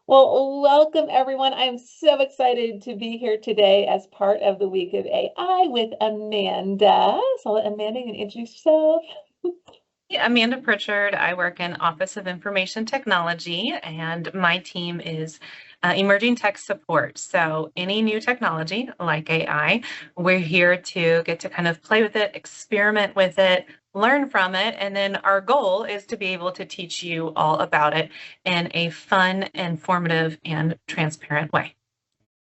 Well, welcome everyone. I'm so excited to be here today as part of the Week of AI with Amanda. So I'll let Amanda introduce yourself. Amanda Pritchard. I work in Office of Information Technology, and my team is emerging tech support. So any new technology like AI, we're here to get to kind of play with it, experiment with it, learn from it, and then our goal is to be able to teach you all about it in a fun, informative, and transparent way.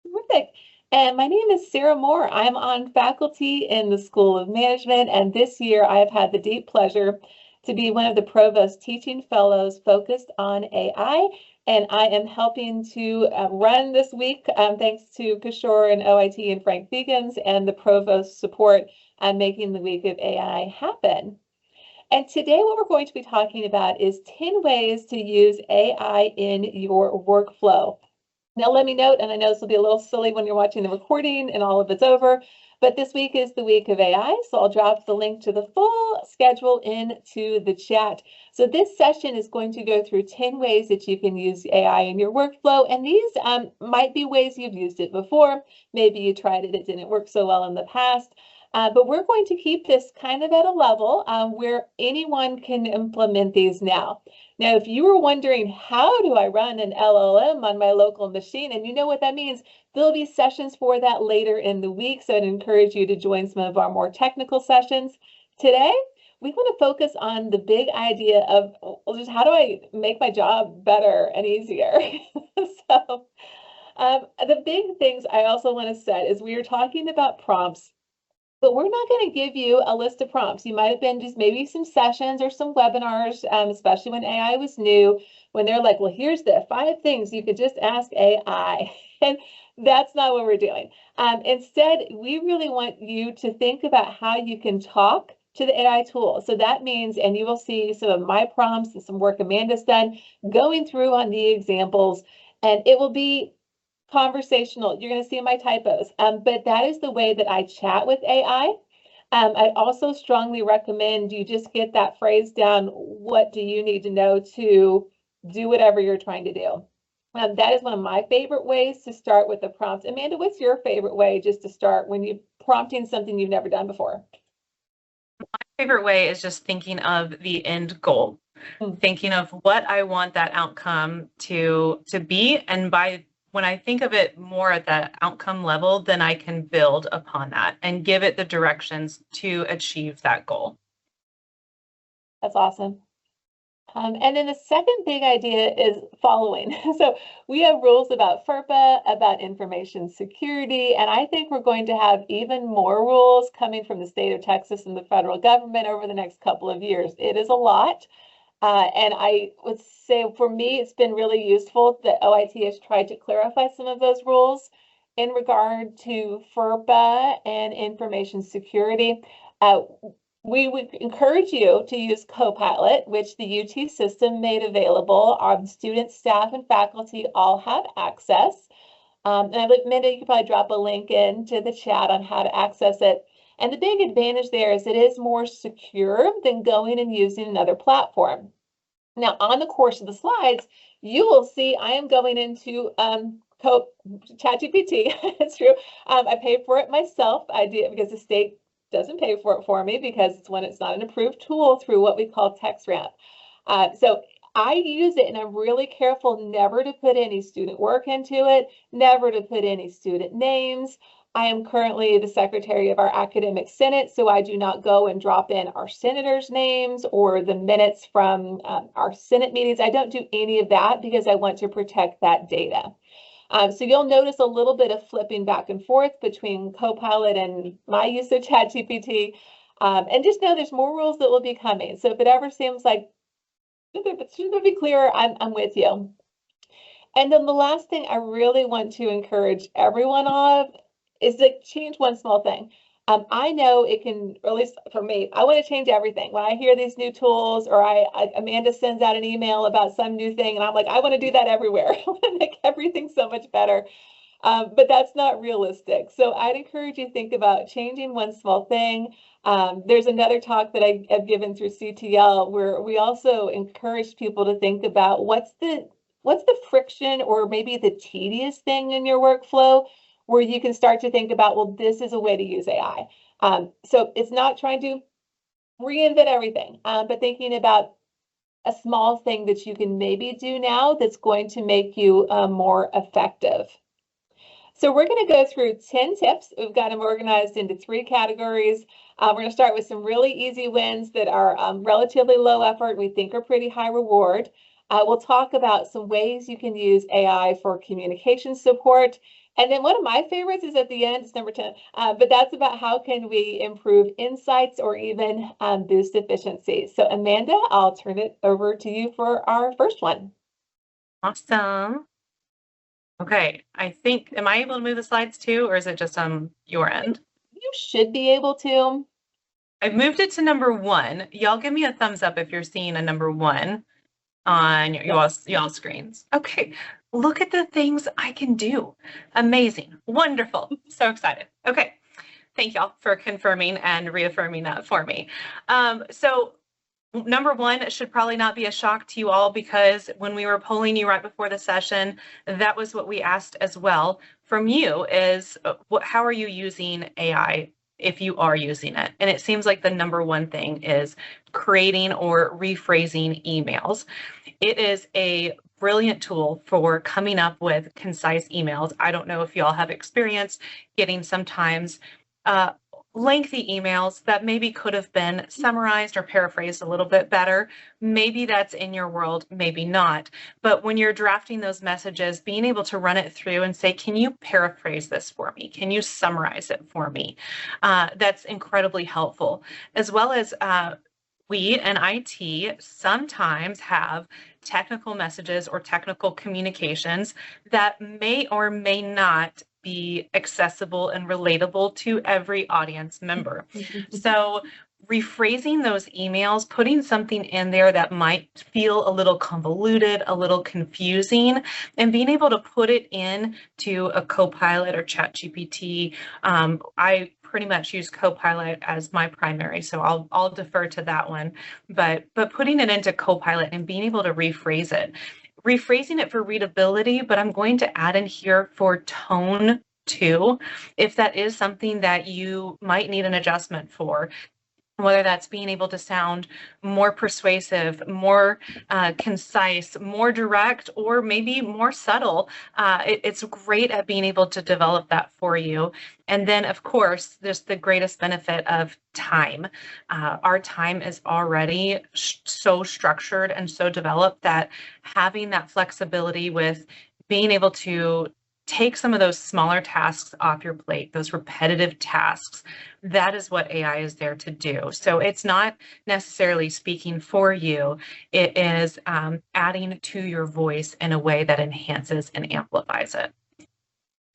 Terrific. And my name is Sarah Moore. I'm on faculty in the School of Management, and this year I have had the deep pleasure to be one of the Provost Teaching Fellows focused on AI. And I am helping to run this week, thanks to Kishore and OIT and Frank Fegans and the Provost support on making the Week of AI happen. And today what we're going to be talking about is 10 ways to use AI in your workflow. Now, let me note, and I know this will be a little silly when you're watching the recording and all of it's over, but this week is the Week of AI, so I'll drop the link to the full schedule into the chat. So this session is going to go through 10 ways that you can use AI in your workflow, and these might be ways you've used it before. Maybe you tried it, it didn't work so well in the past. But we're going to keep this kind of at a level where anyone can implement these now. Now, if you were wondering, how do I run an LLM on my local machine? And you know what that means, there'll be sessions for that later in the week. So I'd encourage you to join some of our more technical sessions. Today, we want to focus on the big idea of just how do I make my job better and easier? So the big things I also want to set is we are talking about prompts. But we're not going to give you a list of prompts. You might have been just maybe some sessions or some webinars, especially when AI was new, when they're like, well, here's the 5 things you could just ask AI. And that's not what we're doing. Instead, we really want you to think about how you can talk to the AI tool. So that means, and you will see some of my prompts and some work Amanda's done going through on the examples, and it will be conversational. You're going to see my typos, but that is the way that I chat with AI. I also strongly recommend you just get that phrase down. What do you need to know to do whatever you're trying to do? That is one of my favorite ways to start with the prompt. Amanda, what's your favorite way just to start when you're prompting something you've never done before? My favorite way is just thinking of the end goal, thinking of what I want that outcome to be, and when I think of it more at the outcome level, then I can build upon that and give it the directions to achieve that goal. That's awesome. And then the second big idea is following. So we have rules about FERPA, about information security, and I think we're going to have even more rules coming from the state of Texas and the federal government over the next couple of years. It is a lot. And I would say for me, it's been really useful that OIT has tried to clarify some of those rules in regard to FERPA and information security. We would encourage you to use Copilot, which the UT system made available. Our students, staff, and faculty all have access. And I believe, Minda, you could probably drop a link into the chat on how to access it. And the big advantage there is it is more secure than going and using another platform. Now, on the course of the slides, you will see I am going into ChatGPT. It's true. I paid for it myself. I did because the state doesn't pay for it for me because it's when it's not an approved tool through what we call TextRamp. So I use it and I'm really careful never to put any student work into it, never to put any student names. I am currently the secretary of our academic senate, so I do not go and drop in our senators' names or the minutes from our senate meetings. I don't do any of that because I want to protect that data. So you'll notice a little bit of flipping back and forth between Copilot and my use of ChatGPT. And just know there's more rules that will be coming. So if it ever seems like, should there be clearer, I'm with you. And then the last thing I really want to encourage everyone of is to change one small thing. I know it can, or at least for me, I want to change everything. When I hear these new tools or Amanda sends out an email about some new thing and I'm like, I want to do that everywhere. I want to make everything so much better. But that's not realistic. So I'd encourage you to think about changing one small thing. There's another talk that I've given through CTL where we also encourage people to think about what's the what's the friction or maybe the tedious thing in your workflow where you can start to think about, well, this is a way to use AI. So it's not trying to reinvent everything, but thinking about a small thing that you can maybe do now that's going to make you more effective. So we're going to go through 10 tips. We've got them organized into 3 categories. We're going to start with some really easy wins that are relatively low effort, we think are pretty high reward. We'll talk about some ways you can use AI for communication support. And then one of my favorites is at the end, it's number 10, but that's about how can we improve insights or even boost efficiency. So Amanda, I'll turn it over to you for our first one. Awesome. Okay, I think, am I able to move the slides too, or is it just on your end? You should be able to. I've moved it to number 1. Y'all give me a thumbs up if you're seeing a number 1 on y'all screens. Okay, look at the things I can do. Amazing, wonderful, so excited. Okay, thank y'all for confirming and reaffirming that for me. So number 1 should probably not be a shock to you all, because when we were polling you right before the session, that was what we asked as well from you, is how are you using AI if you are using it? And it seems like the number 1 thing is creating or rephrasing emails. It is a brilliant tool for coming up with concise emails. I don't know if you all have experience getting sometimes lengthy emails that maybe could have been summarized or paraphrased a little bit better. Maybe that's in your world, maybe not. But when you're drafting those messages, being able to run it through and say, can you paraphrase this for me? Can you summarize it for me? That's incredibly helpful. As well as we in IT sometimes have technical messages or technical communications that may or may not be accessible and relatable to every audience member. So rephrasing those emails, putting something in there that might feel a little convoluted, a little confusing, and being able to put it in to a Copilot or ChatGPT. I pretty much use Copilot as my primary, so I'll defer to that one. But putting it into Copilot and being able to rephrase it. Rephrasing it for readability, but I'm going to add in here for tone too, if that is something that you might need an adjustment for, whether that's being able to sound more persuasive, more concise, more direct, or maybe more subtle. It's great at being able to develop that for you. And then, of course, there's the greatest benefit of time. Our time is already so structured and so developed that having that flexibility with being able to take some of those smaller tasks off your plate, those repetitive tasks, that is what AI is there to do. So it's not necessarily speaking for you, it is adding to your voice in a way that enhances and amplifies it.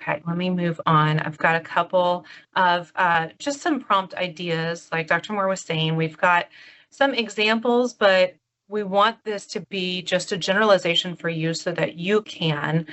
Okay, let me move on. I've got a couple of just some prompt ideas. Like Dr. Moore was saying, we've got some examples, but we want this to be just a generalization for you so that you can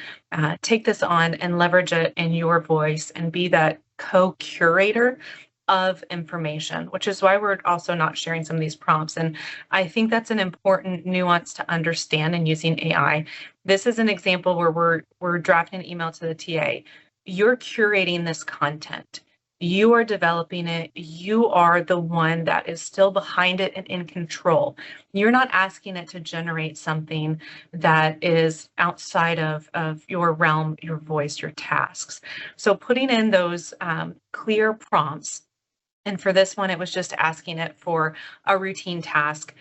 take this on and leverage it in your voice and be that co-curator of information, which is why we're also not sharing some of these prompts. And I think that's an important nuance to understand in using AI. This is an example where we're drafting an email to the TA. You're curating this content. You are developing it. You are the one that is still behind it and in control. You're not asking it to generate something that is outside of your realm, your voice, your tasks. So putting in those clear prompts. And for this one, it was just asking it for a routine task,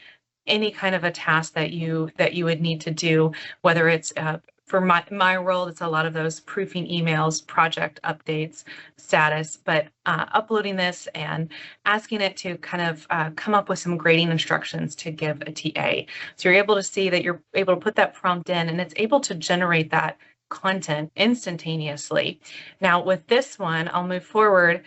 any kind of a task that you would need to do, whether it's for my role, it's a lot of those proofing emails, project updates, status, but uploading this and asking it to kind of come up with some grading instructions to give a TA. So you're able to see that you're able to put that prompt in and it's able to generate that content instantaneously. Now with this one, I'll move forward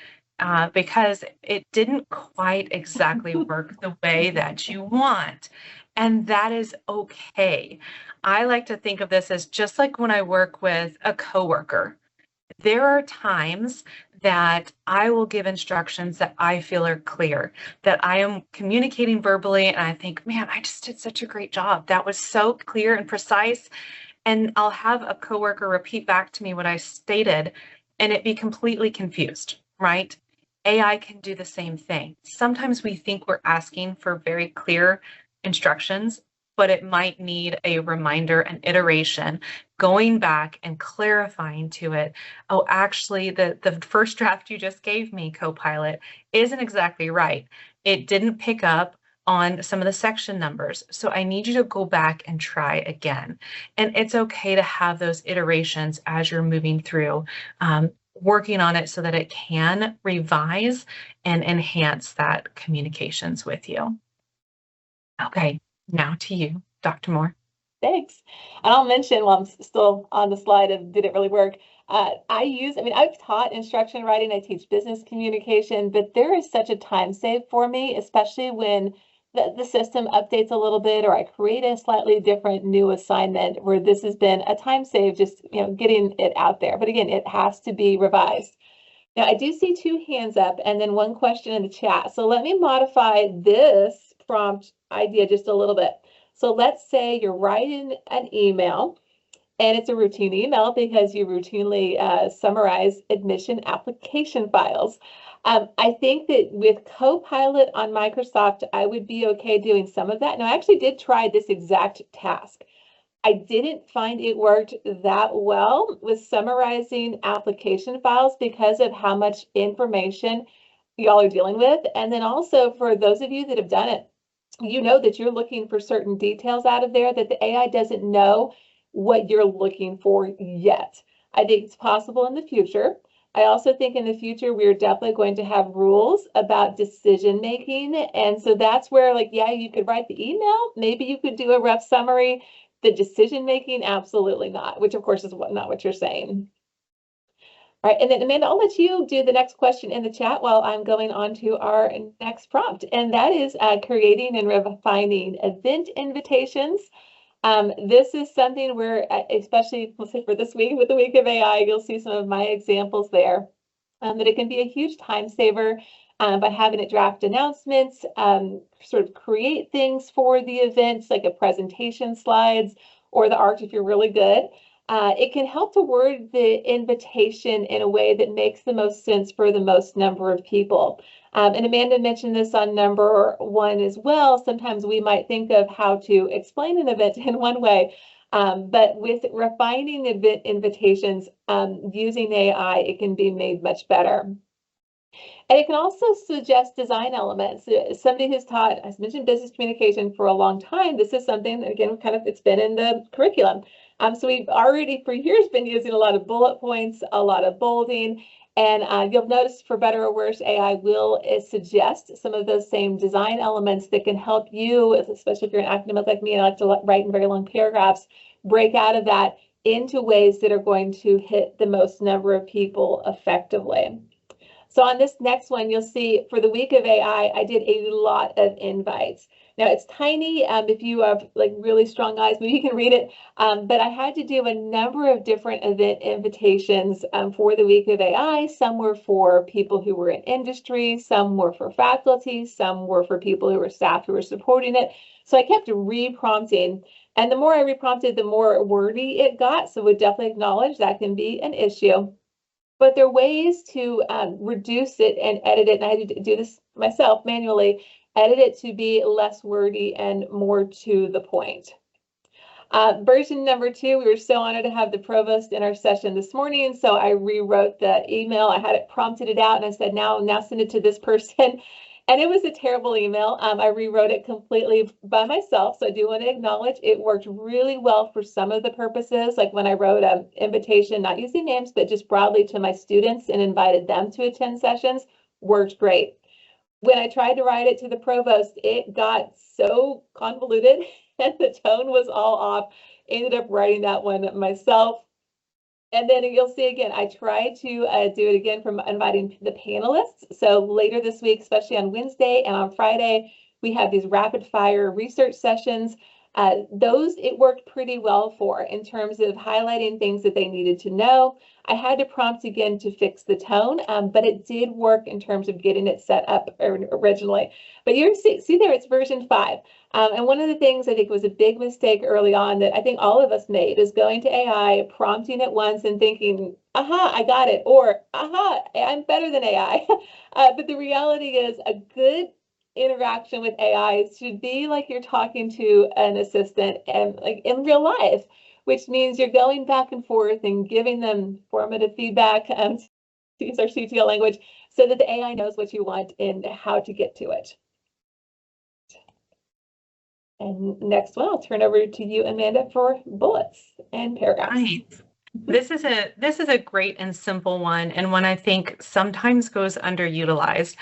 because it didn't quite exactly work the way that you want. And that is okay. I like to think of this as just like when I work with a coworker. There are times that I will give instructions that I feel are clear, that I am communicating verbally, and I think, man, I just did such a great job. That was so clear and precise. And I'll have a coworker repeat back to me what I stated and it be completely confused, right? AI can do the same thing. Sometimes we think we're asking for very clear instructions, but it might need a reminder, an iteration, going back and clarifying to it, oh, actually, the first draft you just gave me, Copilot, isn't exactly right. It didn't pick up on some of the section numbers. So I need you to go back and try again. And it's okay to have those iterations as you're moving through, working on it so that it can revise and enhance that communications with you. Okay, now to you, Dr. Moore. Thanks. And I'll mention while I'm still on the slide of did it really work. I've taught instruction writing, I teach business communication, but there is such a time save for me, especially when the system updates a little bit or I create a slightly different new assignment where this has been a time save, just getting it out there. But again, it has to be revised. Now I do see 2 hands up and then 1 question in the chat. So let me modify this prompt idea just a little bit. So let's say you're writing an email and it's a routine email because you routinely summarize admission application files. I think that with Copilot on Microsoft, I would be okay doing some of that. Now, I actually did try this exact task. I didn't find it worked that well with summarizing application files because of how much information y'all are dealing with. And then also for those of you that have done it, you know that you're looking for certain details out of there that the AI doesn't know what you're looking for yet. I think it's possible in the future. I also think in the future, we're definitely going to have rules about decision making. And so that's where, like, yeah, you could write the email. Maybe you could do a rough summary. The decision making, absolutely not, which of course is not what you're saying. All right, and then Amanda, I'll let you do the next question in the chat while I'm going on to our next prompt, and that is creating and refining event invitations. This is something where, especially we'll say for this week with the week of AI, you'll see some of my examples there, that it can be a huge time saver by having it draft announcements, sort of create things for the events like a presentation slides or the art if you're really good. It can help to word the invitation in a way that makes the most sense for the most number of people. And Amanda mentioned this on number 1 as well. Sometimes we might think of how to explain an event in one way, but with refining event invitations using AI, it can be made much better. And it can also suggest design elements. Somebody who's taught, as mentioned, business communication for a long time, this is something, again, it's been in the curriculum. So we've already for years been using a lot of bullet points, a lot of bolding, and you'll notice for better or worse, AI will suggest some of those same design elements that can help you, especially if you're an academic like me and I like to write in very long paragraphs, break out of that into ways that are going to hit the most number of people effectively. So on this next one, you'll see for the week of AI, I did a lot of invites. Now it's tiny. If you have like really strong eyes, maybe you can read it. But I had to do a number of different event invitations for the week of AI. Some were for people who were in industry, some were for faculty, some were for people who were staff who were supporting it. So I kept re-prompting. And the more I re-prompted, the more wordy it got. So we definitely acknowledge that can be an issue. But there are ways to reduce it and edit it. And I had to do this myself manually, edit it to be less wordy and more to the point. Version number 2, we were so honored to have the provost in our session this morning. So I rewrote the email. I had it prompted it out and I said, now send it to this person. And it was a terrible email. I rewrote it completely by myself. So I do want to acknowledge it worked really well for some of the purposes, like when I wrote an invitation, not using names, but just broadly to my students and invited them to attend sessions, worked great. When I tried to write it to the provost, it got so convoluted and the tone was all off. Ended up writing that one myself. And then you'll see again, I tried to do it again from inviting the panelists. So later this week, especially on Wednesday and on Friday, we have these rapid fire research sessions. Those it worked pretty well for in terms of highlighting things that they needed to know. I had to prompt again to fix the tone, but it did work in terms of getting it set up originally. But you see there, it's version 5. And one of the things I think was a big mistake early on that I think all of us made is going to AI, prompting it once and thinking, aha, I got it, or aha, I'm better than AI. But the reality is a good interaction with AI should be like you're talking to an assistant and like in real life, which means you're going back and forth and giving them formative feedback, to use our CTL language, so that the AI knows what you want and how to get to it. And next one, I'll turn over to you, Amanda, for bullets and paragraphs. Right. This is a great and simple one, and one I think sometimes goes underutilized.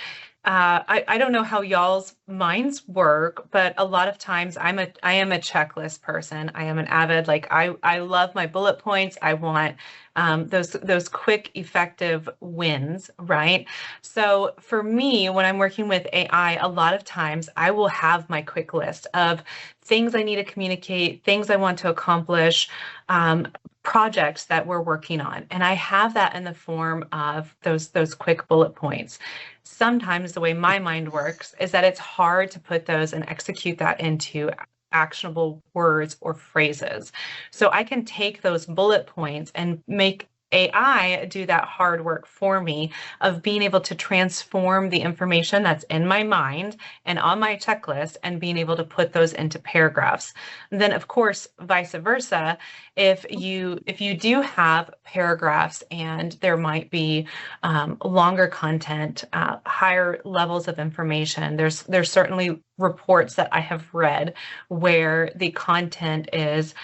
I don't know how y'all's minds work, but a lot of times I am a checklist person. I am an avid, like I love my bullet points. I want those quick, effective wins, right? So for me, when I'm working with AI, a lot of times I will have my quick list of things I need to communicate, things I want to accomplish, projects that we're working on. And I have that in the form of those quick bullet points. Sometimes the way my mind works is that it's hard to put those and execute that into actionable words or phrases. So I can take those bullet points and make AI do that hard work for me of being able to transform the information that's in my mind and on my checklist and being able to put those into paragraphs. And then of course, vice versa, if you do have paragraphs and there might be longer content, higher levels of information, there's certainly reports that I have read where the content is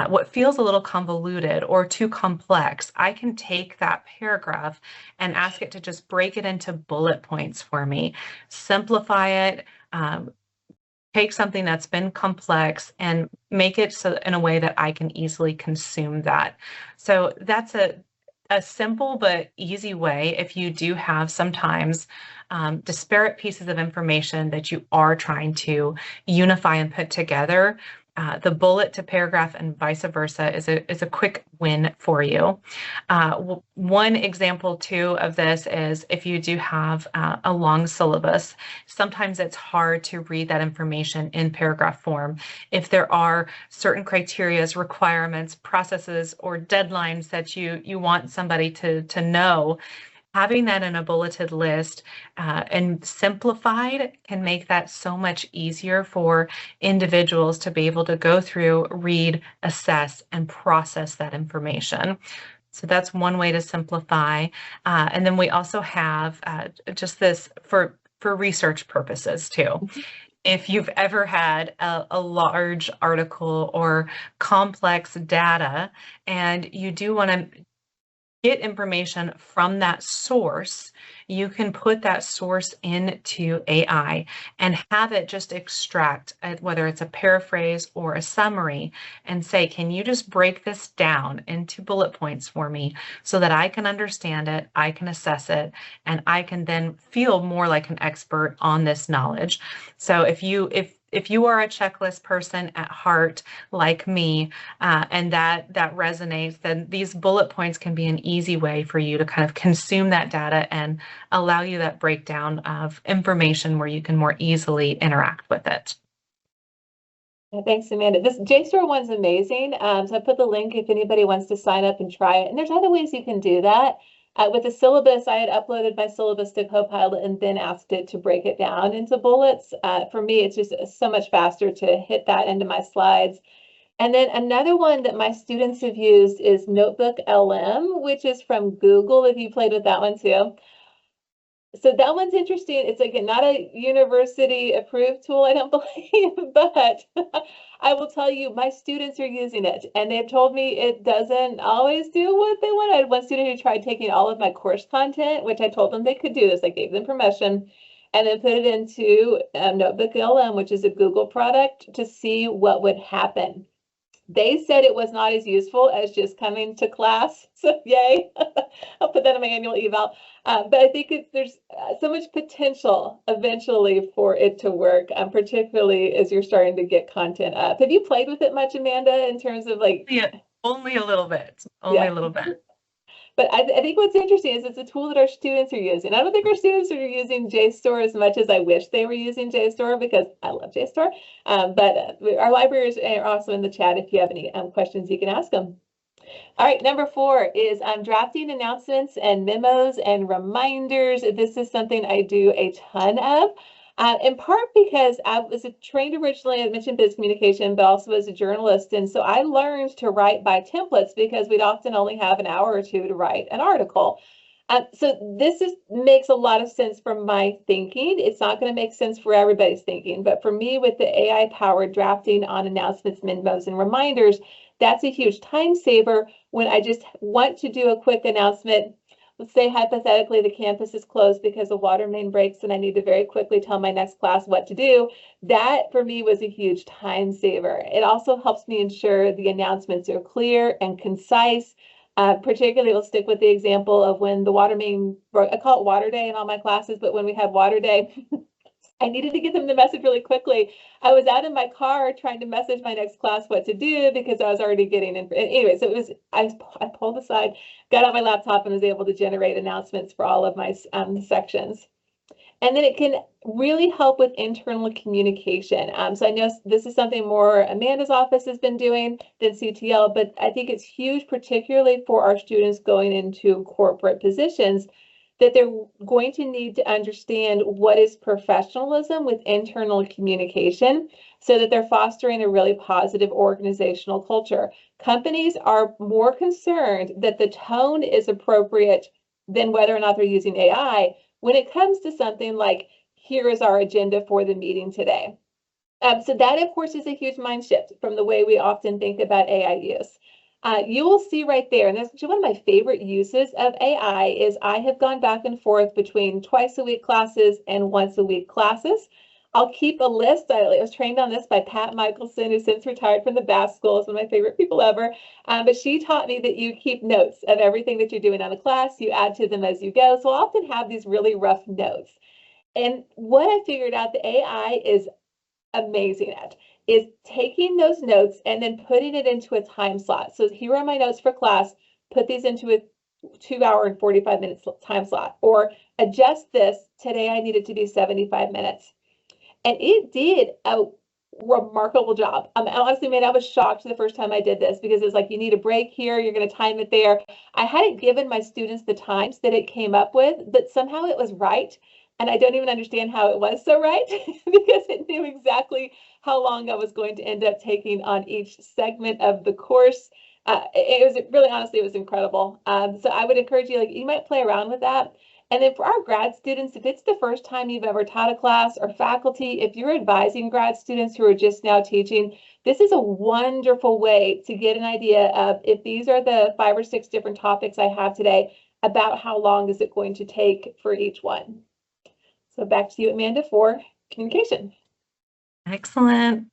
what feels a little convoluted or too complex. I can take that paragraph and ask it to just break it into bullet points for me, simplify it, take something that's been complex and make it so in a way that I can easily consume that. So that's a simple but easy way if you do have sometimes disparate pieces of information that you are trying to unify and put together. The bullet to paragraph and vice versa is a quick win for you. One example too of this is if you do have a long syllabus, sometimes it's hard to read that information in paragraph form. If there are certain criteria, requirements, processes, or deadlines that you want somebody to know, having that in a bulleted list and simplified can make that so much easier for individuals to be able to go through, read, assess, and process that information. So that's one way to simplify. And then we also have just this for research purposes too. If you've ever had a large article or complex data and you do want to get information from that source, you can put that source into AI and have it just extract, whether it's a paraphrase or a summary, and say, can you just break this down into bullet points for me so that I can understand it, I can assess it, and I can then feel more like an expert on this knowledge. So if you are a checklist person at heart, like me, and that resonates, then these bullet points can be an easy way for you to kind of consume that data and allow you that breakdown of information where you can more easily interact with it. Thanks, Amanda. This JSTOR one's amazing. So I put the link if anybody wants to sign up and try it. And there's other ways you can do that. With the syllabus, I had uploaded my syllabus to Copilot and then asked it to break it down into bullets. For me, it's just so much faster to hit that into my slides. And then another one that my students have used is Notebook LM, which is from Google, if you played with that one too. So that one's interesting. It's like not a university approved tool, I don't believe, but I will tell you, my students are using it and they've told me it doesn't always do what they want. I had one student who tried taking all of my course content, which I told them they could do this. I gave them permission and then put it into Notebook LM, which is a Google product, to see what would happen. They said it was not as useful as just coming to class. So yay, I'll put that in my annual eval. But I think there's so much potential eventually for it to work, particularly as you're starting to get content up. Have you played with it much, Amanda, in terms of like? Yeah, only a little bit, only a little bit. But I think what's interesting is it's a tool that our students are using. I don't think our students are using JSTOR as much as I wish they were using JSTOR, because I love JSTOR. But our libraries are also in the chat. If you have any questions, you can ask them. All right, number 4 is drafting announcements and memos and reminders. This is something I do a ton of. In part because I was trained originally, I mentioned biz communication, but also as a journalist. And so I learned to write by templates because we'd often only have an hour or two to write an article. So this makes a lot of sense from my thinking. It's not going to make sense for everybody's thinking, but for me, with the AI-powered drafting on announcements, memos, and reminders, that's a huge time saver when I just want to do a quick announcement. Let's say hypothetically the campus is closed because a water main breaks and I need to very quickly tell my next class what to do. That for me was a huge time saver. It also helps me ensure the announcements are clear and concise. Particularly, we'll stick with the example of when the water main broke. I call it water day in all my classes, but when we had water day, I needed to get them the message really quickly. I was out in my car trying to message my next class what to do because I was already getting in. Anyway, so it was, I pulled aside, got out my laptop, and was able to generate announcements for all of my sections. And then it can really help with internal communication. So I know this is something more Amanda's office has been doing than CTL, but I think it's huge, particularly for our students going into corporate positions, that they're going to need to understand what is professionalism with internal communication so that they're fostering a really positive organizational culture. Companies are more concerned that the tone is appropriate than whether or not they're using AI when it comes to something like, here is our agenda for the meeting today. So that, of course, is a huge mind shift from the way we often think about AI use. You will see right there, and that's one of my favorite uses of AI, is I have gone back and forth between twice-a-week classes and once-a-week classes. I'll keep a list. I was trained on this by Pat Michelson, who since retired from the Bass School, is one of my favorite people ever. But she taught me that you keep notes of everything that you're doing on a class. You add to them as you go. So I'll often have these really rough notes. And what I figured out the AI is amazing at is taking those notes and then putting it into a time slot. So here are my notes for class. Put these into a 2-hour and 45 minutes time slot, or adjust this. Today I need it to be 75 minutes. And it did a remarkable job. Honestly, man, I was shocked the first time I did this because it's like, you need a break here, you're going to time it there. I hadn't given my students the times that it came up with, but somehow it was right. And I don't even understand how it was so right because it knew exactly how long I was going to end up taking on each segment of the course. It was really, honestly, it was incredible. So I would encourage you, like, you might play around with that. And then for our grad students, if it's the first time you've ever taught a class, or faculty, if you're advising grad students who are just now teaching, this is a wonderful way to get an idea of, if these are the 5 or 6 different topics I have today, about how long is it going to take for each one. So back to you, Amanda, for communication. Excellent.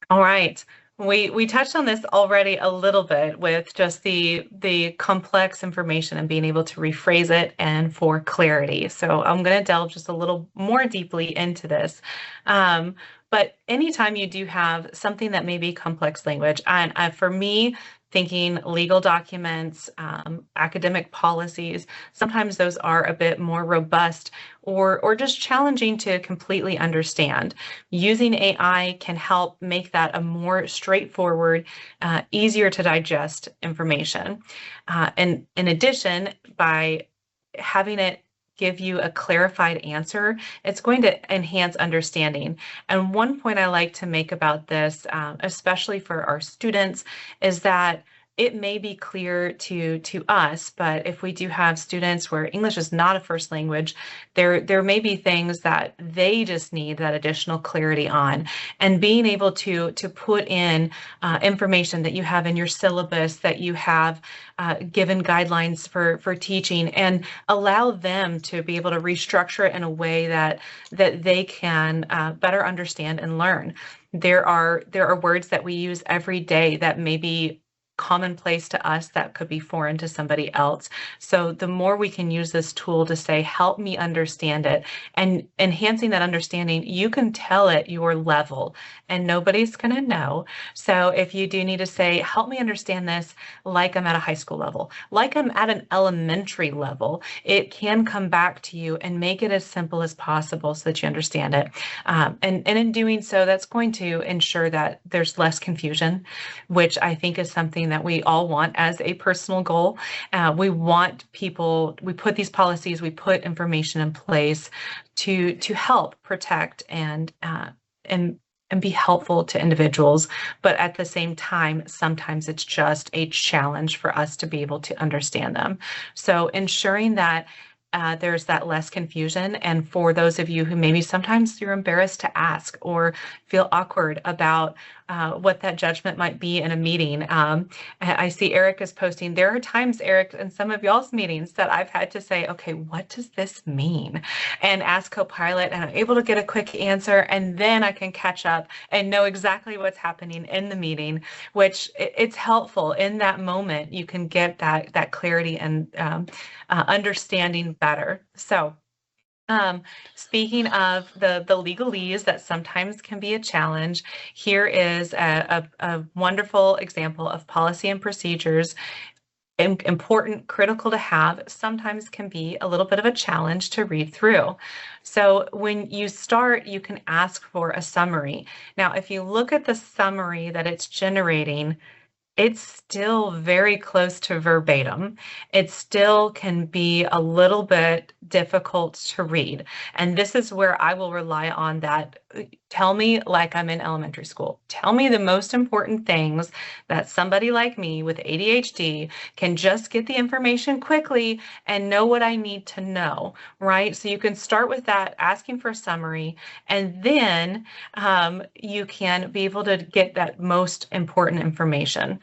All right. We touched on this already a little bit with just the complex information and being able to rephrase it and for clarity. So I'm going to delve just a little more deeply into this. But anytime you do have something that may be complex language, and for me, thinking legal documents, academic policies, sometimes those are a bit more robust or just challenging to completely understand. Using AI can help make that a more straightforward, easier to digest information. And in addition, by having it give you a clarified answer, it's going to enhance understanding. And one point I like to make about this, especially for our students, is that it may be clear to us, but if we do have students where English is not a first language, there may be things that they just need that additional clarity on. And being able to put in information that you have in your syllabus, that you have given guidelines for teaching, and allow them to be able to restructure it in a way that they can better understand and learn. There are words that we use every day that may be commonplace to us that could be foreign to somebody else. So the more we can use this tool to say, help me understand it, and enhancing that understanding, you can tell it your level and nobody's going to know. So if you do need to say, help me understand this like I'm at a high school level, like I'm at an elementary level, it can come back to you and make it as simple as possible so that you understand it. And in doing so, that's going to ensure that there's less confusion, which I think is something that we all want as a personal goal. We want people, we put these policies, we put information in place to help protect and be helpful to individuals. But at the same time, sometimes it's just a challenge for us to be able to understand them. So ensuring that there's that less confusion. And for those of you who maybe sometimes you're embarrassed to ask or feel awkward about what that judgment might be in a meeting. I see Eric is posting, there are times, Eric, in some of y'all's meetings that I've had to say, okay, what does this mean? And ask Copilot, and I'm able to get a quick answer, and then I can catch up and know exactly what's happening in the meeting, which it's helpful in that moment. You can get that clarity and understanding better. So speaking of the legalese that sometimes can be a challenge, here is a wonderful example of policy and procedures. Important, critical to have, sometimes can be a little bit of a challenge to read through. So when you start, you can ask for a summary. Now, if you look at the summary that it's generating, it's still very close to verbatim. It still can be a little bit difficult to read. And this is where I will rely on that. Tell me like I'm in elementary school. Tell me the most important things that somebody like me with ADHD can just get the information quickly and know what I need to know, right? So you can start with that, asking for a summary, and then you can be able to get that most important information.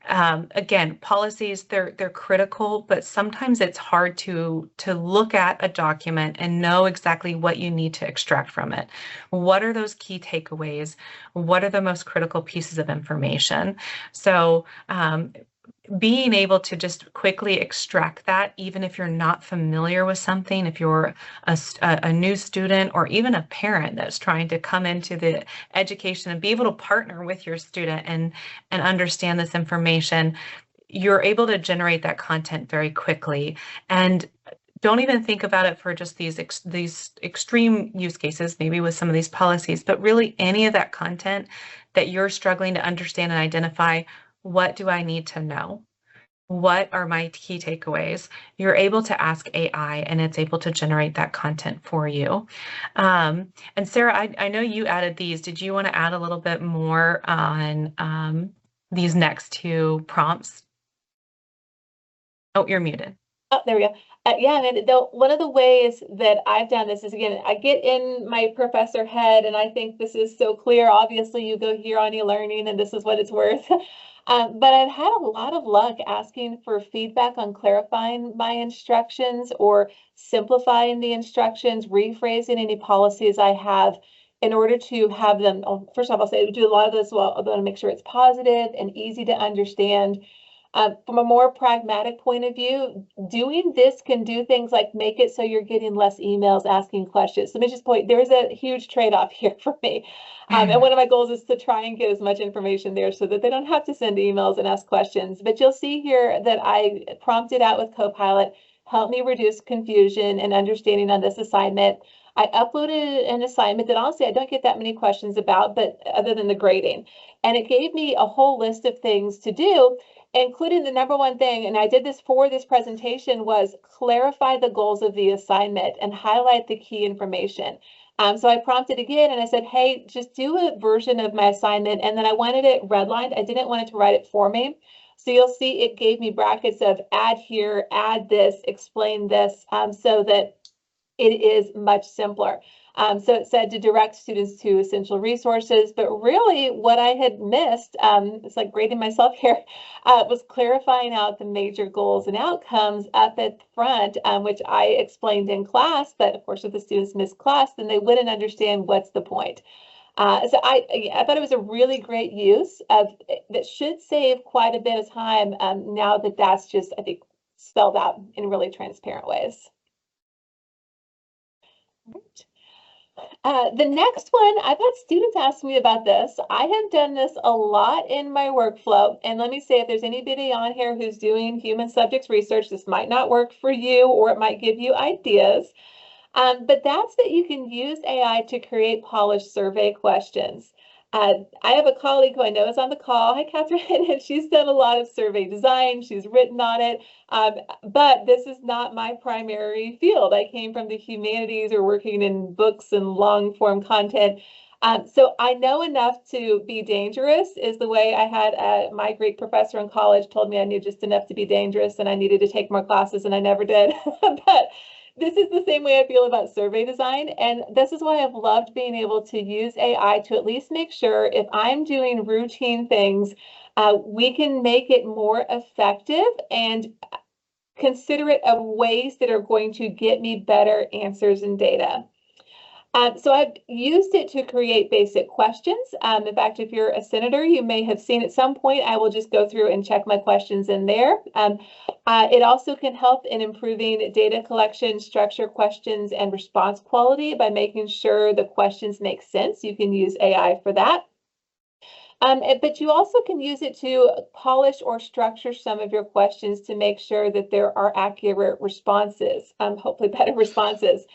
Again, policies, they're critical, but sometimes it's hard to look at a document and know exactly what you need to extract from it. What are those key takeaways? What are the most critical pieces of information? So being able to just quickly extract that, even if you're not familiar with something, if you're a new student or even a parent that's trying to come into the education and be able to partner with your student and understand this information, you're able to generate that content very quickly. And don't even think about it for just these extreme use cases, maybe with some of these policies, but really any of that content that you're struggling to understand and identify. What do I need to know? What are my key takeaways? You're able to ask AI and it's able to generate that content for you. And Sarah, I know you added these. Did you want to add a little bit more on these next two prompts? Oh, you're muted. Oh, there we go. Yeah, and one of the ways that I've done this is, again, I get in my professor head and I think this is so clear. Obviously, you go here on e-learning and this is what it's worth. But I've had a lot of luck asking for feedback on clarifying my instructions or simplifying the instructions, rephrasing any policies I have in order to have them. First off, I'll say do a lot of this. Well, I want to make sure it's positive and easy to understand. From a more pragmatic point of view, doing this can do things like make it so you're getting less emails asking questions. Let me just point, there is a huge trade-off here for me. And one of my goals is to try and get as much information there so that they don't have to send emails and ask questions. But you'll see here that I prompted out with Copilot, help me reduce confusion and understanding on this assignment. I uploaded an assignment that honestly I don't get that many questions about, but other than the grading. And it gave me a whole list of things to do, including the number one thing, and I did this for this presentation, was clarify the goals of the assignment and highlight the key information. So I prompted again and I said, hey, just do a version of my assignment. And then I wanted it redlined. I didn't want it to write it for me. So you'll see it gave me brackets of add here, add this, explain this, so that it is much simpler. So it said to direct students to essential resources, but really what I had missed, it's like grading myself here, was clarifying out the major goals and outcomes up at the front, which I explained in class, but of course if the students missed class, then they wouldn't understand what's the point. So I thought it was a really great use of that should save quite a bit of time now that that's just, I think, spelled out in really transparent ways. The next one, I've had students ask me about this. I have done this a lot in my workflow. And let me say, if there's anybody on here who's doing human subjects research, this might not work for you, or it might give you ideas. But that's that you can use AI to create polished survey questions. I have a colleague who I know is on the call. Hi, Catherine, and she's done a lot of survey design. She's written on it, but this is not my primary field. I came from the humanities or working in books and long form content. So I know enough to be dangerous is the way I had my Greek professor in college told me I knew just enough to be dangerous and I needed to take more classes and I never did. But this is the same way I feel about survey design. And this is why I've loved being able to use AI to at least make sure if I'm doing routine things, we can make it more effective and considerate of ways that are going to get me better answers and data. So I've used it to create basic questions. In fact, if you're a senator, you may have seen at some point, I will just go through and check my questions in there. It also can help in improving data collection, structure questions, and response quality by making sure the questions make sense. You can use AI for that. But you also can use it to polish or structure some of your questions to make sure that there are accurate responses, hopefully better responses.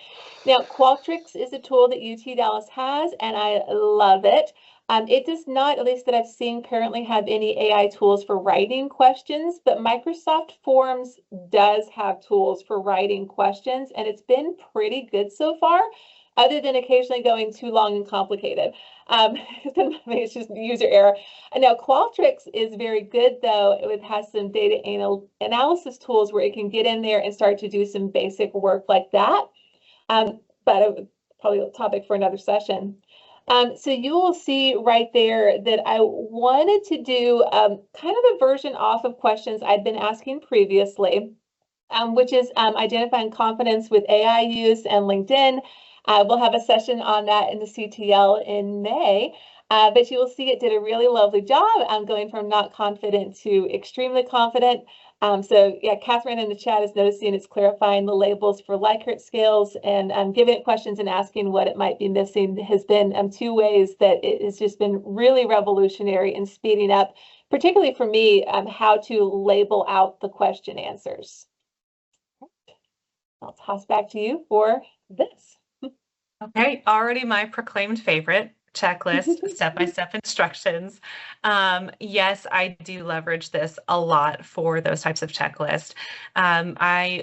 Now, Qualtrics is a tool that UT Dallas has, and I love it. It does not, at least that I've seen, currently have any AI tools for writing questions, but Microsoft Forms does have tools for writing questions, and it's been pretty good so far, other than occasionally going too long and complicated. Maybe it's just user error. And now Qualtrics is very good, though. It has some data analysis tools where it can get in there and start to do some basic work like that. But probably a topic for another session. So you will see right there that I wanted to do kind of a version off of questions I'd been asking previously, which is identifying confidence with AI use and LinkedIn. We'll have a session on that in the CTL in May. But you will see it did a really lovely job going from not confident to extremely confident. So yeah, Catherine in the chat is noticing it's clarifying the labels for Likert scales and giving it questions and asking what it might be missing has been two ways that it has just been really revolutionary in speeding up, particularly for me, how to label out the question answers. I'll toss back to you for this. Okay, already my proclaimed favorite. Checklist, step-by-step instructions. Yes, I do leverage this a lot for those types of checklists. I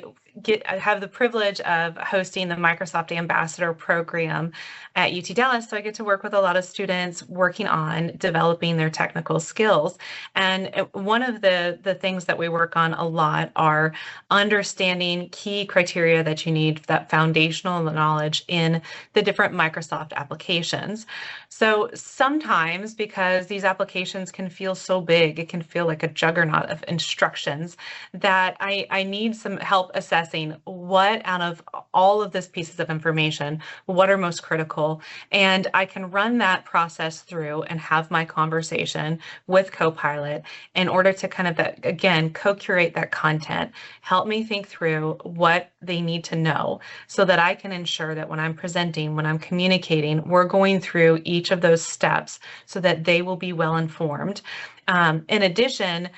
have the privilege of hosting the Microsoft Ambassador Program at UT Dallas, so I get to work with a lot of students working on developing their technical skills. And one of the things that we work on a lot are understanding key criteria that you need for that foundational knowledge in the different Microsoft applications. So sometimes, because these applications can feel so big, it can feel like a juggernaut of instructions, that I need some help assessing what out of all of these pieces of information, what are most critical. And I can run that process through and have my conversation with Copilot in order to kind of, again, co-curate that content, help me think through what they need to know so that I can ensure that when I'm presenting, when I'm communicating, we're going through each of those steps so that they will be well informed. In addition,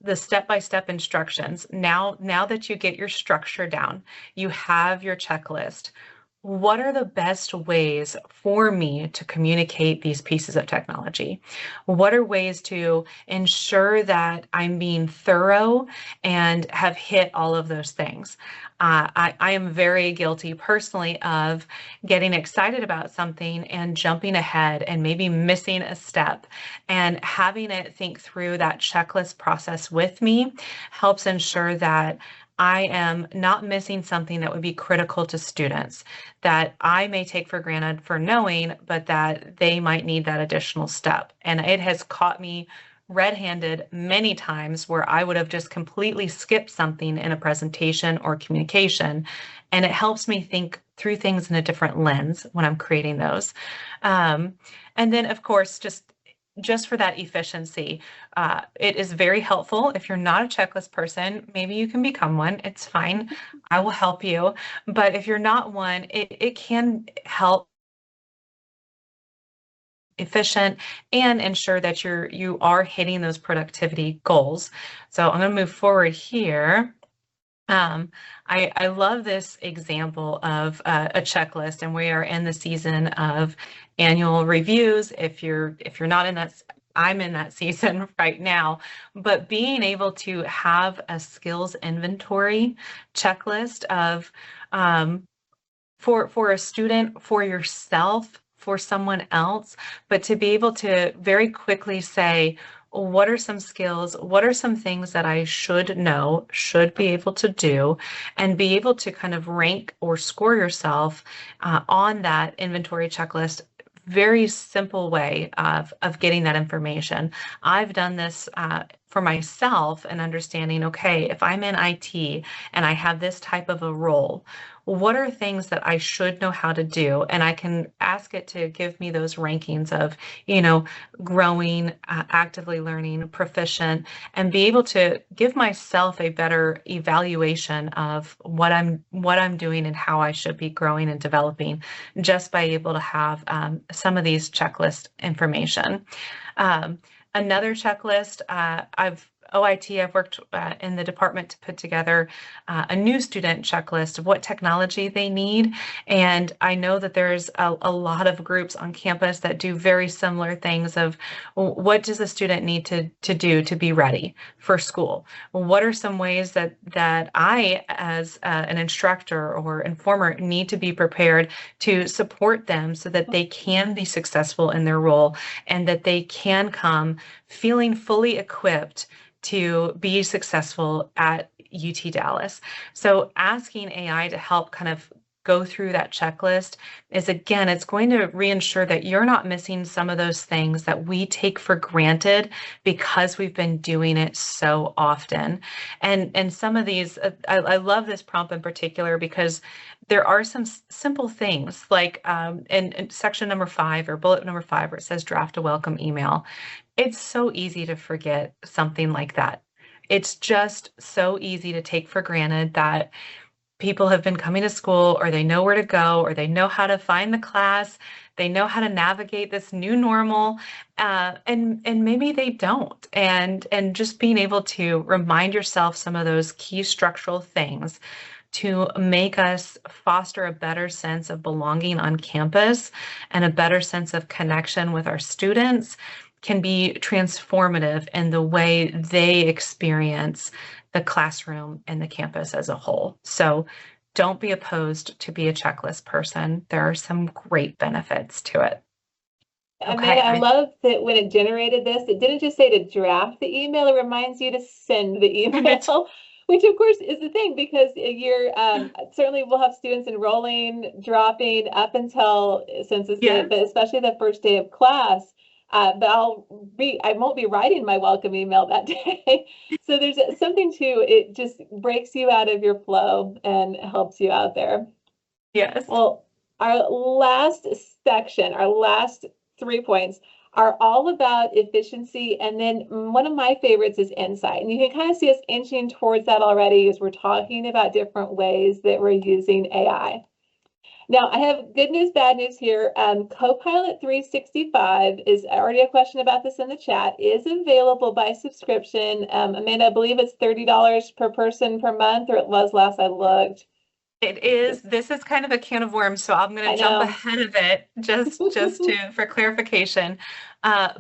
the step-by-step instructions, now that you get your structure down, you have your checklist. What are the best ways for me to communicate these pieces of technology? What are ways to ensure that I'm being thorough and have hit all of those things? I am very guilty personally of getting excited about something and jumping ahead and maybe missing a step, and having it think through that checklist process with me helps ensure that I am not missing something that would be critical to students that I may take for granted for knowing, but that they might need that additional step. And it has caught me red-handed many times where I would have just completely skipped something in a presentation or communication. And it helps me think through things in a different lens when I'm creating those. And then, of course, just for that efficiency, it is very helpful. If you're not a checklist person, maybe you can become one. It's fine. I will help you. But if you're not one, it can help efficient and ensure that you are hitting those productivity goals. So I'm going to move forward here. I love this example of a checklist, and we are in the season of annual reviews. If you're not in that, I'm in that season right now, but being able to have a skills inventory checklist of for a student, for yourself, for someone else, but to be able to very quickly say, what are some skills? What are some things that I should know, should be able to do, and be able to kind of rank or score yourself on that inventory checklist. Very simple way of getting that information. I've done this for myself and understanding, okay, if I'm in IT and I have this type of a role, what are things that I should know how to do? And I can ask it to give me those rankings of, growing, actively learning, proficient, and be able to give myself a better evaluation of what I'm doing and how I should be growing and developing, just by able to have some of these checklist information. Another checklist, I've worked in the department to put together a new student checklist of what technology they need. And I know that there's a lot of groups on campus that do very similar things of what does a student need to do to be ready for school? What are some ways that I, as an instructor or informer, need to be prepared to support them so that they can be successful in their role and that they can come feeling fully equipped to be successful at UT Dallas. So asking AI to help kind of go through that checklist is, again, it's going to reinsure that you're not missing some of those things that we take for granted because we've been doing it so often. And some of these, I love this prompt in particular because there are some simple things like in section number 5 or bullet number 5 where it says draft a welcome email. It's so easy to forget something like that. It's just so easy to take for granted that people have been coming to school, or they know where to go, or they know how to find the class, they know how to navigate this new normal, and maybe they don't. And just being able to remind yourself some of those key structural things to make us foster a better sense of belonging on campus and a better sense of connection with our students can be transformative in the way they experience the classroom and the campus as a whole. So don't be opposed to be a checklist person. There are some great benefits to it. Okay. I love that when it generated this, it didn't just say to draft the email, it reminds you to send the email. Which of course is the thing, because you're certainly we'll have students enrolling, dropping up until Census Day, but especially the first day of class. But I won't be writing my welcome email that day. So there's something to it, just breaks you out of your flow and helps you out there. Yes. Well, our last section, our last 3 points are all about efficiency. And then one of my favorites is insight. And you can kind of see us inching towards that already as we're talking about different ways that we're using AI. Now, I have good news, bad news here. Copilot 365 is already a question about this in the chat, is available by subscription. Amanda, I believe it's $30 per person per month, or it was last I looked. It is. This is kind of a can of worms, so I'm going to jump ahead of it just for clarification.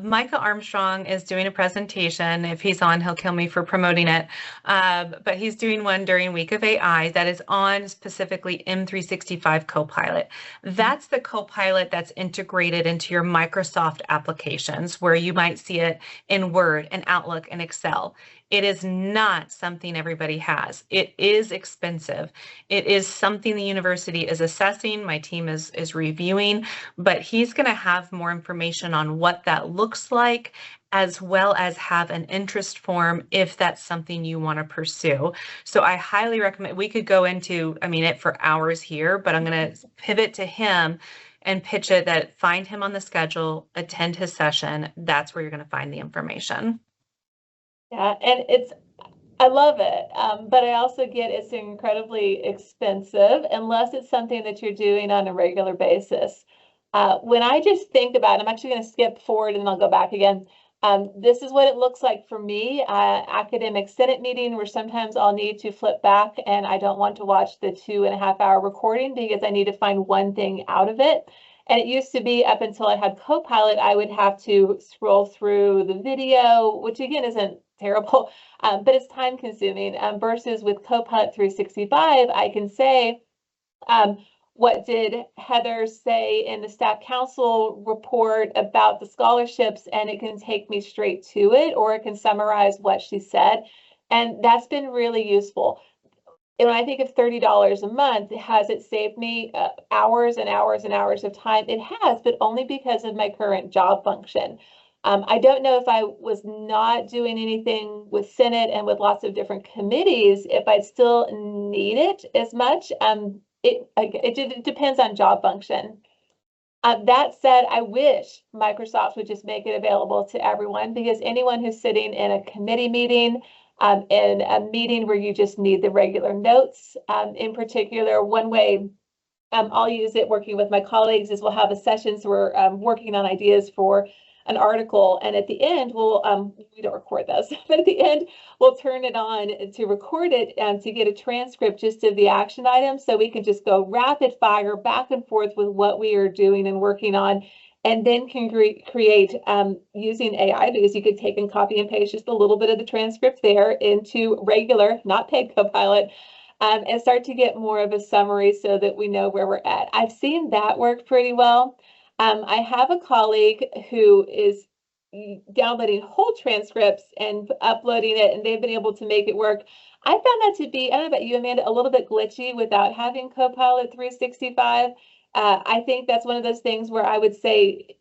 Micah Armstrong is doing a presentation. If he's on, he'll kill me for promoting it. But he's doing one during Week of AI that is on specifically M365 Copilot. That's the Copilot that's integrated into your Microsoft applications, where you might see it in Word and Outlook and Excel. It is not something everybody has. It is expensive. It is something the university is assessing. My team is reviewing, but he's going to have more information on what that looks like as well as have an interest form if that's something you want to pursue. So I highly recommend, we could go into, it for hours here, but I'm going to pivot to him and pitch it that find him on the schedule, attend his session. That's where you're going to find the information. Yeah, and I love it, but I also get it's incredibly expensive unless it's something that you're doing on a regular basis. When I just think about it, I'm actually going to skip forward and I'll go back again. This is what it looks like for me. Academic Senate meeting where sometimes I'll need to flip back and I don't want to watch the 2.5-hour recording because I need to find one thing out of it. And it used to be up until I had Copilot, I would have to scroll through the video, which again isn't terrible, but it's time consuming. Versus with Copilot 365, I can say, what did Heather say in the staff council report about the scholarships? And it can take me straight to it, or it can summarize what she said. And that's been really useful. And when I think of $30 a month, has it saved me hours and hours and hours of time? It has, but only because of my current job function. I don't know if I was not doing anything with Senate and with lots of different committees, if I'd still need it as much. It depends on job function. That said, I wish Microsoft would just make it available to everyone, because anyone who's sitting in a committee meeting, in a meeting where you just need the regular notes, in particular, one way I'll use it working with my colleagues is we'll have a sessions where we're working on ideas for an article, and at the end we don't record those, but at the end we'll turn it on to record it and to get a transcript just of the action items, so we can just go rapid fire back and forth with what we are doing and working on, and then can create using AI, because you could take and copy and paste just a little bit of the transcript there into regular, not paid Copilot, and start to get more of a summary so that we know where we're at. I've seen that work pretty well. I have a colleague who is downloading whole transcripts and uploading it, and they've been able to make it work. I found that to be, I don't know about you, Amanda, a little bit glitchy without having Copilot 365. I think that's one of those things where I would say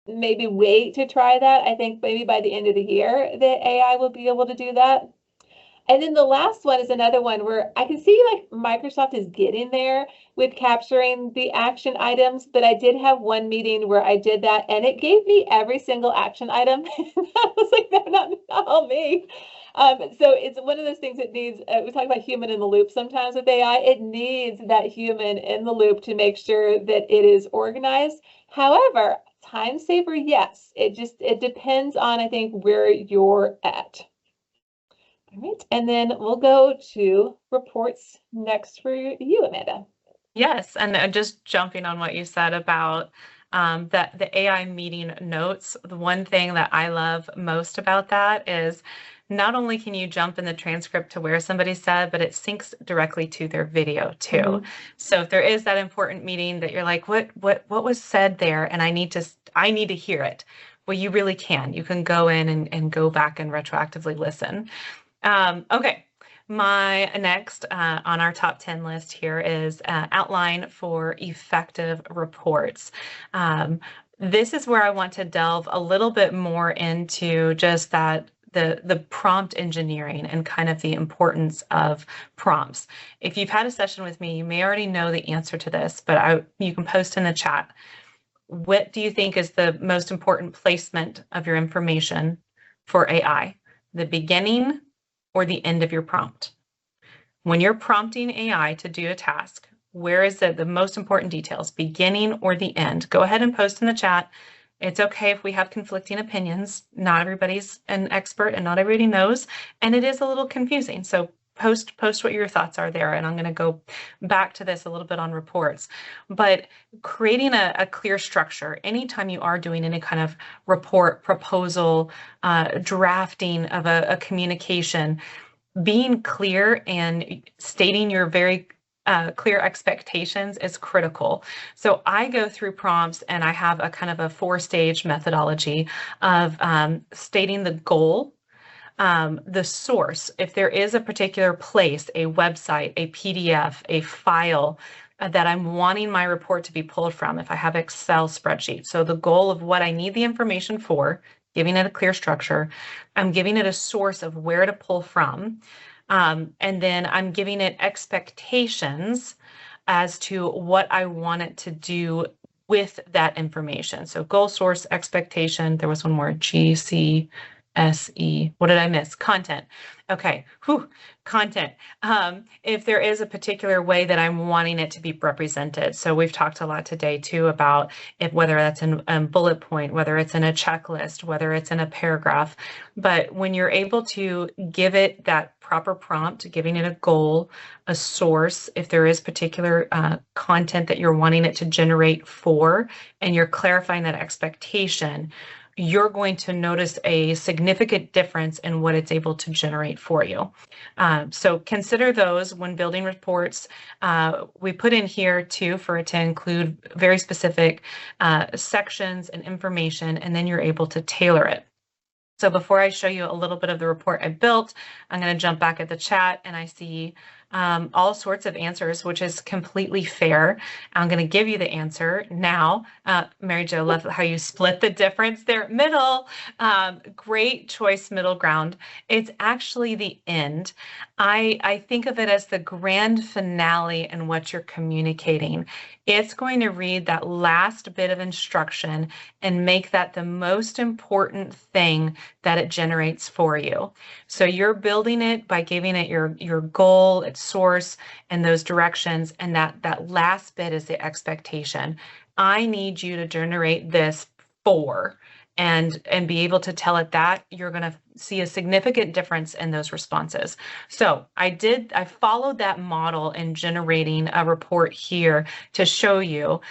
maybe wait to try that. I think maybe by the end of the year that AI will be able to do that. And then the last one is another one where I can see like Microsoft is getting there with capturing the action items, but I did have one meeting where I did that and it gave me every single action item. I was like, no, not all me. So it's one of those things that needs, we talk about human in the loop sometimes with AI, it needs that human in the loop to make sure that it is organized. However, time saver, yes, it depends on, I think, where you're at. All right, and then we'll go to reports next for you, Amanda. Yes, and just jumping on what you said about that the AI meeting notes, the one thing that I love most about that is not only can you jump in the transcript to where somebody said, but it syncs directly to their video too. Mm-hmm. So if there is that important meeting that you're like, what was said there, and I need to hear it. Well, you really can. You can go in and go back and retroactively listen. Okay, my next on our top 10 list here is outline for effective reports. This is where I want to delve a little bit more into just that the prompt engineering and kind of the importance of prompts. If you've had a session with me, you may already know the answer to this, but you can post in the chat. What do you think is the most important placement of your information for AI? The beginning or the end of your prompt? When you're prompting AI to do a task, where is the most important details, beginning or the end? Go ahead and post in the chat. It's okay if we have conflicting opinions. Not everybody's an expert and not everybody knows, and it is a little confusing. So post what your thoughts are there, and I'm going to go back to this a little bit on reports. But creating a clear structure, anytime you are doing any kind of report, proposal, drafting of a communication, being clear and stating your very clear expectations is critical. So I go through prompts and I have a kind of a 4-stage methodology of stating the goal, the source, if there is a particular place, a website, a PDF, a file that I'm wanting my report to be pulled from, if I have Excel spreadsheet. So the goal of what I need the information for, giving it a clear structure. I'm giving it a source of where to pull from. And then I'm giving it expectations as to what I want it to do with that information. So goal, source, expectation. There was one more, GCSE. What did I miss? Content. Okay. Whew. Content. If there is a particular way that I'm wanting it to be represented. So we've talked a lot today too about whether that's in a bullet point, whether it's in a checklist, whether it's in a paragraph. But when you're able to give it that proper prompt, giving it a goal, a source, if there is particular content that you're wanting it to generate for, and you're clarifying that expectation, you're going to notice a significant difference in what it's able to generate for you. So consider those when building reports. We put in here too for it to include very specific sections and information, and then you're able to tailor it. So before I show you a little bit of the report I built, I'm going to jump back at the chat, and I see all sorts of answers, which is completely fair. I'm going to give you the answer now. Mary Jo, love how you split the difference there. Middle, great choice, middle ground. It's actually the end. I think of it as the grand finale in what you're communicating. It's going to read that last bit of instruction and make that the most important thing that it generates for you. So you're building it by giving it your goal, its source, and those directions, and that last bit is the expectation. I need you to generate this for, and be able to tell it that. You're going to see a significant difference in those responses. So I followed that model in generating a report here to show you,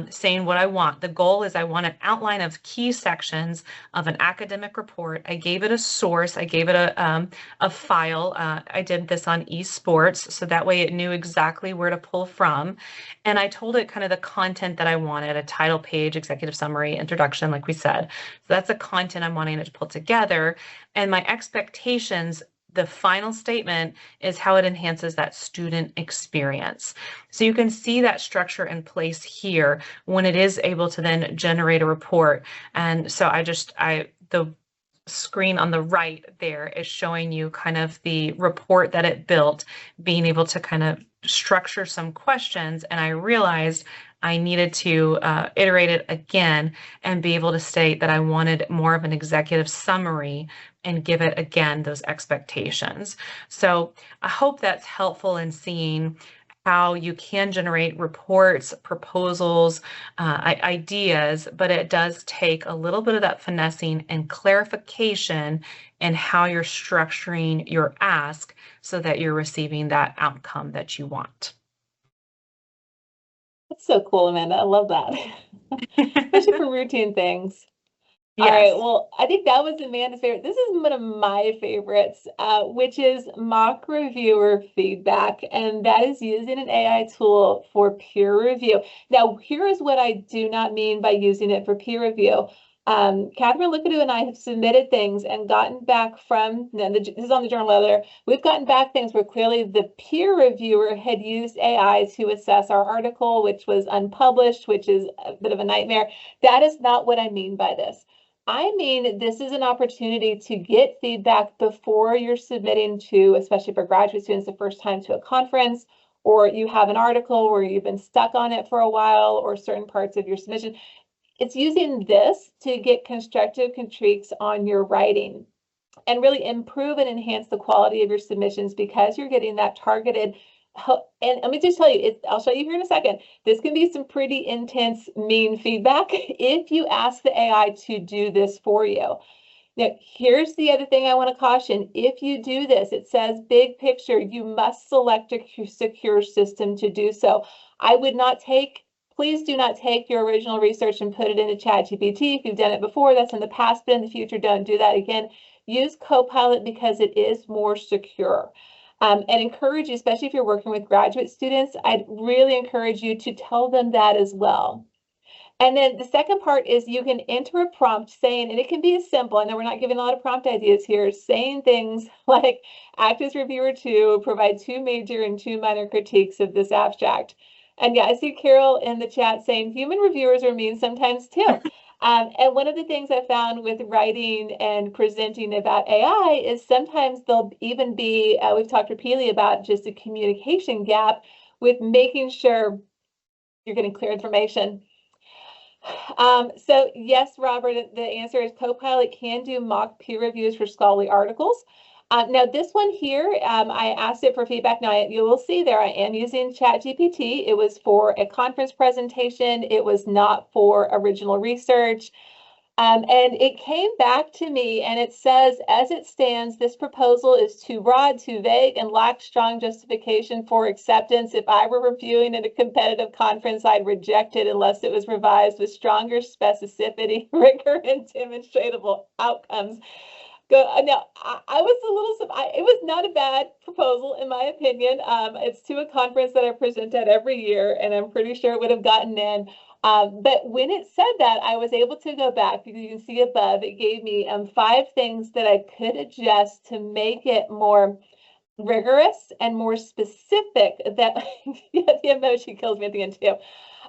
saying what I want. The goal is I want an outline of key sections of an academic report. I gave it a source. I gave it a file. I did this on eSports, so that way it knew exactly where to pull from. And I told it kind of the content that I wanted, a title page, executive summary, introduction, like we said. So that's the content I'm wanting it to pull together. And my expectations, the final statement, is how it enhances that student experience. So you can see that structure in place here when it is able to then generate a report. And so the screen on the right there is showing you kind of the report that it built, being able to kind of structure some questions. And I realized I needed to iterate it again and be able to state that I wanted more of an executive summary and give it again those expectations. So I hope that's helpful in seeing how you can generate reports, proposals, ideas, but it does take a little bit of that finessing and clarification in how you're structuring your ask so that you're receiving that outcome that you want. That's so cool, Amanda. I love that, especially for routine things. Yes. All right, well, I think that was Amanda's favorite. This is one of my favorites, which is mock reviewer feedback, and that is using an AI tool for peer review. Now, here is what I do not mean by using it for peer review. Catherine Lickadoo and I have submitted things and gotten back from, this is on the journal letter, we've gotten back things where clearly the peer reviewer had used AI to assess our article, which was unpublished, which is a bit of a nightmare. That is not what I mean by this. I mean, this is an opportunity to get feedback before you're submitting to, especially for graduate students, the first time to a conference, or you have an article where you've been stuck on it for a while, or certain parts of your submission. It's using this to get constructive critiques on your writing and really improve and enhance the quality of your submissions because you're getting that targeted. And let me just tell you, I'll show you here in a second. This can be some pretty intense, mean feedback if you ask the AI to do this for you. Now, here's the other thing I want to caution. If you do this, it says big picture, you must select a secure system to do so. I would not please do not take your original research and put it into ChatGPT. If you've done it before, that's in the past, but in the future, don't do that again. Use Copilot because it is more secure. And encourage you, especially if you're working with graduate students, I'd really encourage you to tell them that as well. And then the second part is you can enter a prompt saying, and it can be as simple, I know we're not giving a lot of prompt ideas here, saying things like, act as reviewer 2, provide 2 major and 2 minor critiques of this abstract. And yeah, I see Carol in the chat saying human reviewers are mean sometimes too. And one of the things I found with writing and presenting about AI is sometimes there'll even be, we've talked repeatedly about just a communication gap with making sure you're getting clear information. So yes, Robert, the answer is Copilot can do mock peer reviews for scholarly articles. Now this one here, I asked it for feedback. Now you will see there I am using ChatGPT. It was for a conference presentation. It was not for original research. And it came back to me and it says, as it stands, this proposal is too broad, too vague, and lacks strong justification for acceptance. If I were reviewing at a competitive conference, I'd reject it unless it was revised with stronger specificity, rigor, and demonstrable outcomes. Now, I was a little, it was not a bad proposal, in my opinion. It's to a conference that I present at every year, and I'm pretty sure it would have gotten in. But when it said that, I was able to go back, because you can see above, it gave me 5 things that I could adjust to make it more rigorous and more specific. That yeah, the emoji kills me at the end too.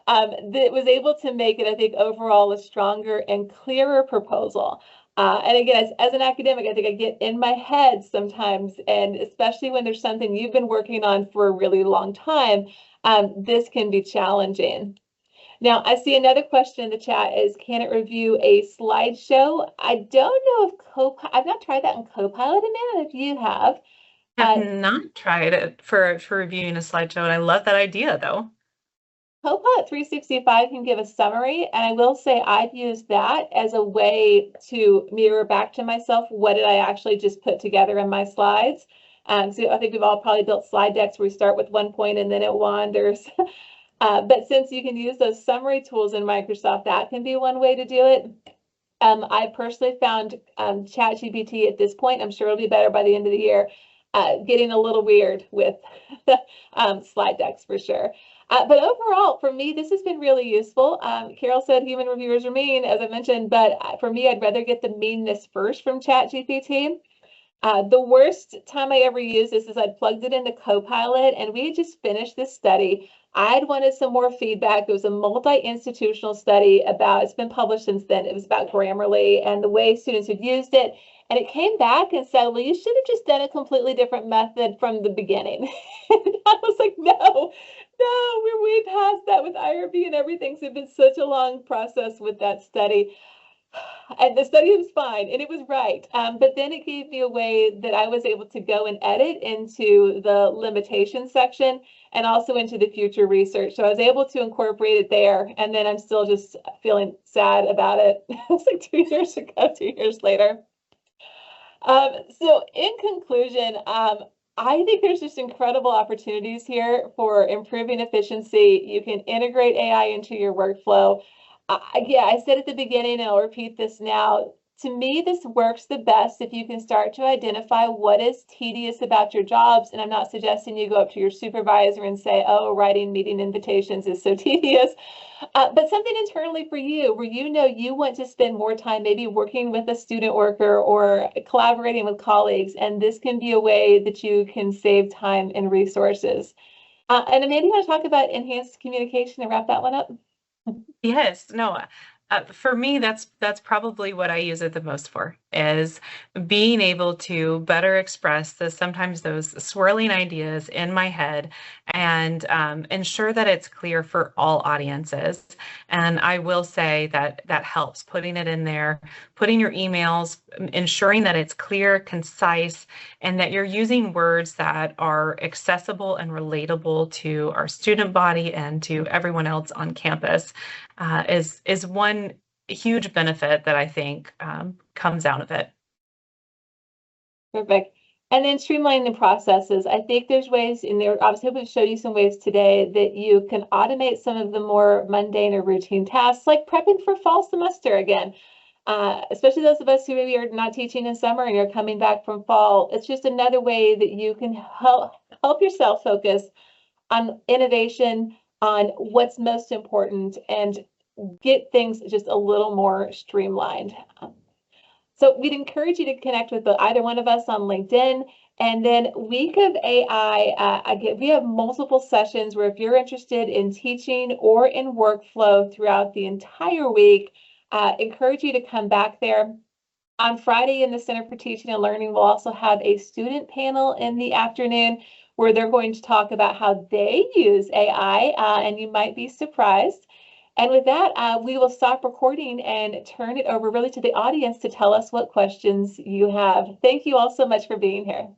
That was able to make it, I think, overall a stronger and clearer proposal. And again, as an academic, I think I get in my head sometimes, and especially when there's something you've been working on for a really long time, this can be challenging. Now, I see another question in the chat is, can it review a slideshow? I don't know if I've not tried that in Copilot, Amanda, if you have. I've not tried it for reviewing a slideshow, and I love that idea though. Copilot 365 can give a summary, and I will say I've used that as a way to mirror back to myself what did I actually just put together in my slides. So I think we've all probably built slide decks where we start with one point and then it wanders. But since you can use those summary tools in Microsoft, that can be one way to do it. I personally found ChatGPT at this point, I'm sure it'll be better by the end of the year, getting a little weird with slide decks for sure. But overall, for me, this has been really useful. Carol said human reviewers are mean, as I mentioned, but for me, I'd rather get the meanness first from ChatGPT. The worst time I ever used this is I'd plugged it into Copilot, and we had just finished this study. I'd wanted some more feedback. It was a multi-institutional study about, it's been published since then. It was about Grammarly and the way students had used it. And it came back and said, well, you should have just done a completely different method from the beginning. And I was like, no, we're way past that with IRB and everything. So it's been such a long process with that study. And the study was fine and it was right. But then it gave me a way that I was able to go and edit into the limitation section and also into the future research. So I was able to incorporate it there. And then I'm still just feeling sad about it. It's like 2 years ago, 2 years later. So in conclusion, I think there's just incredible opportunities here for improving efficiency. You can integrate AI into your workflow. Yeah, I said at the beginning, and I'll repeat this now. To me, this works the best if you can start to identify what is tedious about your jobs. And I'm not suggesting you go up to your supervisor and say, oh, writing meeting invitations is so tedious. But something internally for you where you know you want to spend more time maybe working with a student worker or collaborating with colleagues. And this can be a way that you can save time and resources. And Amanda, you want to talk about enhanced communication and wrap that one up? Yes, no, for me, that's probably what I use it the most for, is being able to better express sometimes those swirling ideas in my head and ensure that it's clear for all audiences. And I will say that that helps, putting it in there, putting your emails, ensuring that it's clear, concise, and that you're using words that are accessible and relatable to our student body and to everyone else on campus. Is one huge benefit that I think comes out of it. Perfect. And then streamlining the processes. I think there's ways in there. Obviously, I'm going to show you some ways today that you can automate some of the more mundane or routine tasks, like prepping for fall semester again. Especially those of us who maybe are not teaching in summer and you're coming back from fall. It's just another way that you can help yourself focus on innovation, on what's most important, and get things just a little more streamlined. So we'd encourage you to connect with either one of us on LinkedIn. And then Week of AI, we have multiple sessions where if you're interested in teaching or in workflow throughout the entire week, Encourage you to come back there. On Friday in the Center for Teaching and Learning, we'll also have a student panel in the afternoon where they're going to talk about how they use AI, and you might be surprised. And with that, we will stop recording and turn it over really to the audience to tell us what questions you have. Thank you all so much for being here.